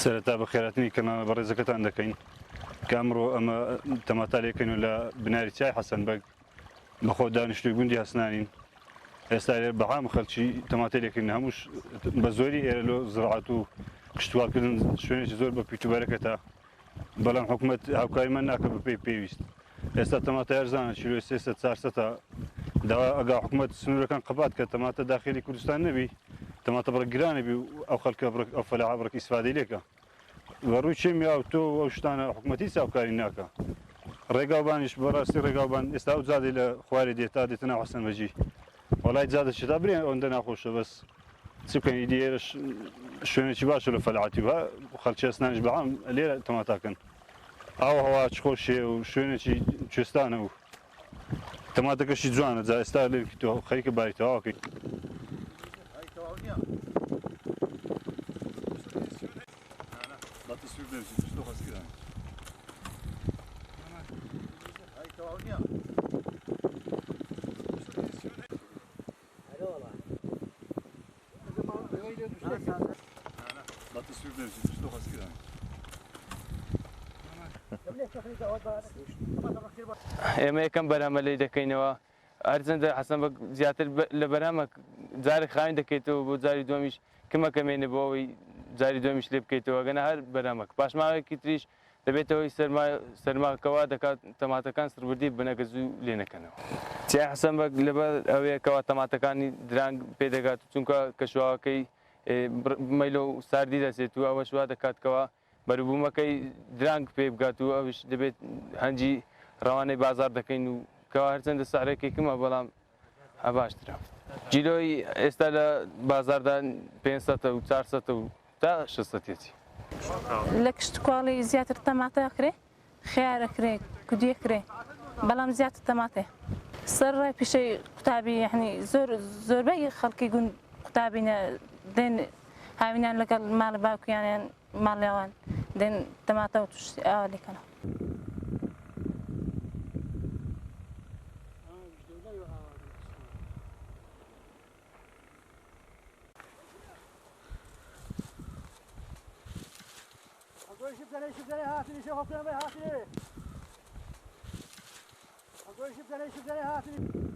سەرەتا بە خێراتنی کەمە بە ڕێزەکەتان دەکەین کامڕۆ ئەمە تەماتالێکەکەین و لە بناری چای حەسەنبەگ بەخۆ دانیشتوی گوندی هەسنانین ئێستا بەعام خەڵکی تەماتێلێکن هەمووش بە زۆری ئێرە لۆ زراعەت و کشتوواڵکردن شوێنێکی زۆر بە پیتوبەرەکەتە بەڵام حکوومەت هاوکاریمان ناکە بە پێی پێویست ئێستا تەماتە ئەرزانە کیلۆی 300 400 داوا ئەگا حکوومەت سنوورەکان قەبات کە تەماتە داخلی کوردستان نەبی تەماتە بڕە گرانەبی و ئەو خەڵکە ئەو فەلاحە بڕێک ئیسفادەی لێکە بەڕووی چێمی و تۆ ئەو شتانە حکوومەتی هاوکاری ناکە ڕێگاوبانیش بەڕاستی ڕێگاوبان ئێستا ئەو جادی لە خوارێ دێتا دێتە ناو حەسەنبەجی وڵای جادە چتا برێن ئەوەندە ناخۆشە بەس چ بکەین ئیدی ئێرەش شوێنێکی باشە لە فەلاحەتی بە خەڵکی هەسنانیش بەعام لێرە تەماتاکەن ئاو هەوا خۆشیە و شوێنێکی کوێستانە و تەماتەکەشی جوانە جا ئێستا لێکی تۆ خەریکە باری تەواوەکەی ئێمە یەکەم بەرهەمە لێ دەکەینەوە هەرچەندە حەسەنبەگ زیاتر لە بەرهەمە جارێک خاوین دەکەیتەوە بۆ جاری دومیش کمەکەمێنێ بۆ ئەوەی جاری دومیش لێ بکەیتەوە گەنە هەر بەرهەمەک پاشماوەیەکی تریش دەبێتەوەی سەرماکەوە دەکات تەماتەکان سربردی بنەکە زوو لێ نەکەنەوە چای حەسەنبەگ لەبەر ئەوەیەکەوە تەماتەکانی درانگ پێدەگات چونکە کەشواوەکەی مەیلە و ساردی دەچێت و ئەوە شوا دەکاتکەوە بەروبوومەکەی درانگ پێ بگات و ئەوش دەبێت هەنجی ڕەوانەی بازار دەکەین و کەوا هەرچەندە سعرێکی کمە بەڵام هەباشترە جیلۆی ئێستا لە بازاردا 500 و 400 و تا 600 لە کشتتوواڵی زیاتر تەماتەکرێ خیارەکرێ کودیەکرێ بەڵام زیاتر تەماتێ سەر ڕای پیشەی قوتابی یعنی زۆربەی خەڵکی گوند قوتابینە دێن هاوینان لەگەڵ ماڵە باوکیانیان ماڵیاوان دێن تەماتە و توشتی ئاوا لێکەنەوە شبزني هاتني شوف هاتني هاتني